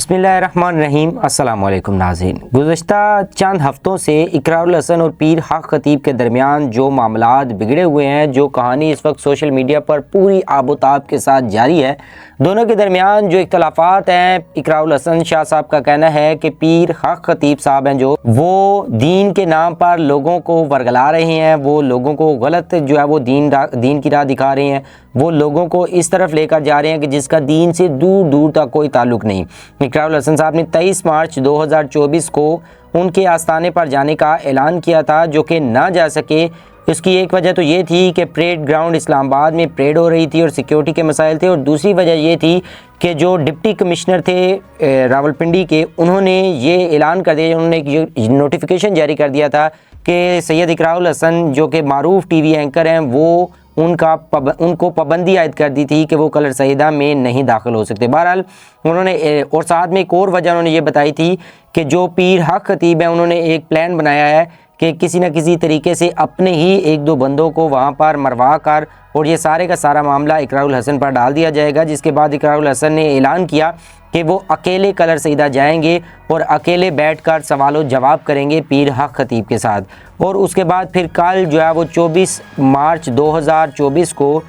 बिस्मिल्लाहिर्रहमानिर्रहीम। अस्सलाम वालेकुम नाज़रीन। गुज़श्ता चंद हफ़्तों से इकरारुल हसन और पीर हक ख़तीब के दरमियान जो मामलात बिगड़े हुए हैं, जो कहानी इस वक्त सोशल मीडिया पर पूरी आबोताब के साथ जारी है, दोनों के दरमियान जो इख्तलाफात हैं, इकरारुल हसन शाह साहब का कहना है कि पीर हक ख़तीब साहब हैं जो वो दीन के नाम पर लोगों को वर्गला रहे हैं, वो लोगों को गलत जो है वो दीन की राह दिखा रहे हैं, वो लोगों को इस तरफ लेकर जा रहे हैं कि जिसका दीन से दूर दूर तक कोई ताल्लुक़ नहीं। इकरारुल हसन साहब ने 23 मार्च 2024 को उनके आस्थाने पर जाने का ऐलान किया था, जो कि ना जा सके। इसकी एक वजह तो ये थी कि परेड ग्राउंड इस्लामाबाद में परेड हो रही थी और सिक्योरिटी के मसाइल थे, और दूसरी वजह ये थी कि जो डिप्टी कमिश्नर थे रावलपिंडी के, उन्होंने ये ऐलान कर दिया, उन्होंने एक नोटिफिकेशन जारी कर दिया था कि सैयद इकरारुल हसन जो कि मारूफ टीवी एंकर हैं, वो उनको पाबंदी आयद कर दी थी कि वो कलर सईदा में नहीं दाखिल हो सकते। बहरहाल उन्होंने और साथ में एक और वजह उन्होंने ये बताई थी कि जो पीर हक ख़तीब है, उन्होंने एक प्लान बनाया है कि किसी न किसी तरीके से अपने ही एक दो बंदों को वहाँ पर मरवा कर और ये सारे का सारा मामला इकरारुल हसन पर डाल दिया जाएगा। जिसके बाद इकरारुल हसन ने ऐलान किया कि वो अकेले कलर सईदा जाएंगे और अकेले बैठकर सवालों जवाब करेंगे पीर हक ख़तीब के साथ। और उसके बाद फिर कल जो है वो 24 मार्च 2024 को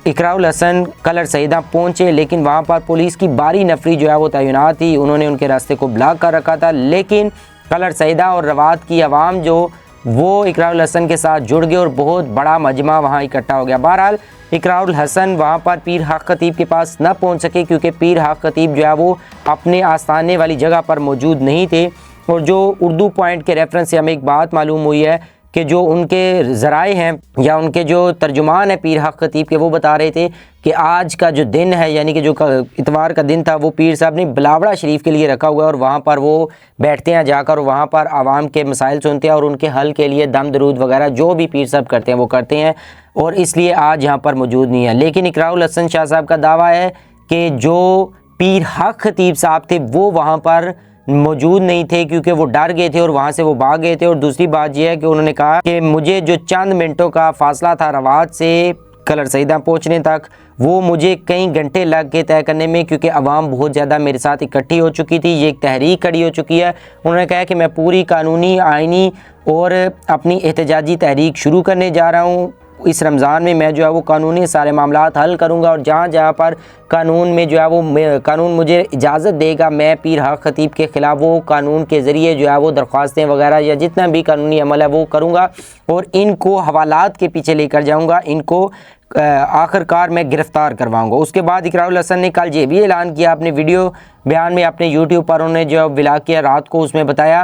इकरारुल हसन कलर सईदा पहुँचे, लेकिन वहाँ पर पुलिस की भारी नफरी जो है वो तैनात थी, उन्होंने उनके रास्ते को ब्लॉक कर रखा था। लेकिन कलर सईदा और रवात की आवाम जो वो इकरारुल हसन के साथ जुड़ गए और बहुत बड़ा मजमा वहाँ इकट्ठा हो गया। बहरहाल इकरारुल हसन वहाँ पर पीर हक ख़तीब के पास न पहुँच सके, क्योंकि पीर हक ख़तीब जो है वो अपने आस्थाने वाली जगह पर मौजूद नहीं थे। और जो उर्दू पॉइंट के रेफरेंस से हमें एक बात मालूम हुई है कि जो उनके ज़राए हैं या उनके जो तर्जुमान है पीर हक ख़तीब के, वो बता रहे थे कि आज का जो दिन है, यानी कि जो इतवार का दिन था, वो पीर साहब ने बिलावड़ा शरीफ के लिए रखा हुआ है और वहाँ पर वो बैठते हैं जाकर, वहाँ पर आवाम के मसाइल सुनते हैं और उनके हल के लिए दम दरूद वगैरह जो भी पीर साहब करते हैं वो करते हैं, और इसलिए आज यहाँ पर मौजूद नहीं है। लेकिन इकरारुल हसन शाह साहब का दावा है कि जो पीर हक ख़तीब साहब थे वो वहाँ पर मौजूद नहीं थे, क्योंकि वो डर गए थे और वहाँ से वो भाग गए थे। और दूसरी बात यह है कि उन्होंने कहा कि मुझे जो चंद मिनटों का फासला था रवात से कलर सईदा पहुँचने तक, वो मुझे कई घंटे लग गए तय करने में, क्योंकि आवाम बहुत ज़्यादा मेरे साथ इकट्ठी हो चुकी थी, ये एक तहरीक खड़ी हो चुकी है। उन्होंने कहा कि मैं पूरी कानूनी, आइनी और अपनी एहतजाजी तहरीक शुरू करने जा रहा हूँ। इस रमज़ान में मैं जो है वो कानूनी सारे मामलात हल करूँगा, और जहाँ जहाँ पर कानून में जो है वो कानून मुझे इजाज़त देगा, मैं पीर हक ख़तीब के ख़िलाफ़ वो कानून के ज़रिए जो है वो दरख्वास्तें वगैरह या जितना भी कानूनी अमल है वो करूँगा और इनको हवालात के पीछे लेकर जाऊँगा, इनको आखिरकार मैं गिरफ़्तार करवाऊँगा। उसके बाद इकरारुल हसन ने कल ये भी ऐलान किया अपने वीडियो बयान में, अपने यूट्यूब पर उन्होंने जो व्लॉग किया रात को, उसमें बताया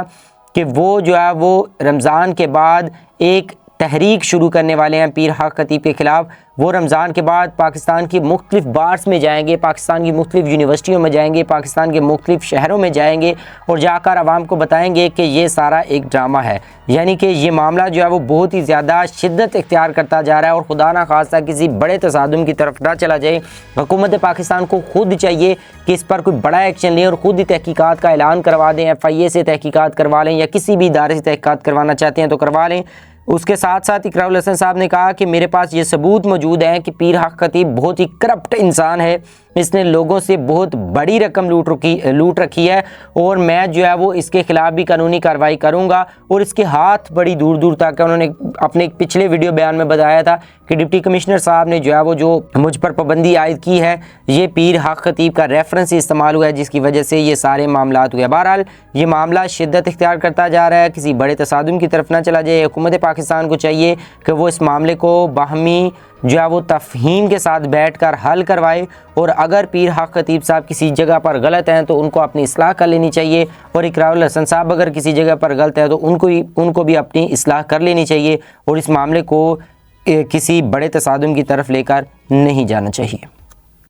कि वो जो है वो रमज़ान के बाद एक तहरीक शुरू करने वाले हैं पीर हक ख़तीब के ख़िलाफ़। वो रमज़ान के बाद पाकिस्तान की मुख्तलिफ़ बार्स में जाएंगे, पाकिस्तान की मुख्तलिफ़ यूनिवर्सिटियों में जाएंगे, पाकिस्तान के मुख्तलिफ़ शहरों में जाएंगे और जाकर आवाम को बताएंगे कि ये सारा एक ड्रामा है। यानी कि ये मामला जो है वो बहुत ही ज़्यादा शिद्दत इख्तियार करता जा रहा है और खुदा ना खास्ता किसी बड़े तसादुम की तरफ ना चला जाए। हुकूमत पाकिस्तान को खुद चाहिए कि इस पर कोई बड़ा एक्शन लें और ख़ुद ही तहकीकात का ऐलान करवा दें, FIA से तहकीकात करवा लें या किसी भी इदारे से तहकीकात करवाना चाहते हैं तो करवा लें। उसके साथ साथ इकरारुल हसन साहब ने कहा कि मेरे पास ये सबूत मौजूद हैं कि पीर हक ख़तीब बहुत ही करप्ट इंसान है, इसने लोगों से बहुत बड़ी रकम लूट रखी है और मैं जो है वो इसके ख़िलाफ़ भी कानूनी कार्रवाई करूंगा। और इसके हाथ बड़ी दूर दूर तक है। उन्होंने अपने एक पिछले वीडियो बयान में बताया था कि डिप्टी कमिश्नर साहब ने जो है वो जो मुझ पर पाबंदी आयद की है, ये पीर हक ख़तीब का रेफरेंस इस्तेमाल हुआ है, जिसकी वजह से ये सारे मामलात हुए। बहरहाल ये मामला शिद्दत इख्तियार करता जा रहा है, किसी बड़े तसादुम की तरफ ना चला जाए। हुकूमत पाकिस्तान को चाहिए कि वो इस मामले को बाहमी जो है वो तफहीम के साथ बैठकर हल करवाए, और अगर पीर हक ख़तीब साहब किसी जगह पर गलत हैं तो उनको अपनी इस्लाह कर लेनी चाहिए, और इकरारुल हसन साहब अगर किसी जगह पर गलत है तो उनको भी अपनी इस्लाह कर लेनी चाहिए और इस मामले को किसी बड़े तसादुम की तरफ लेकर नहीं जाना चाहिए।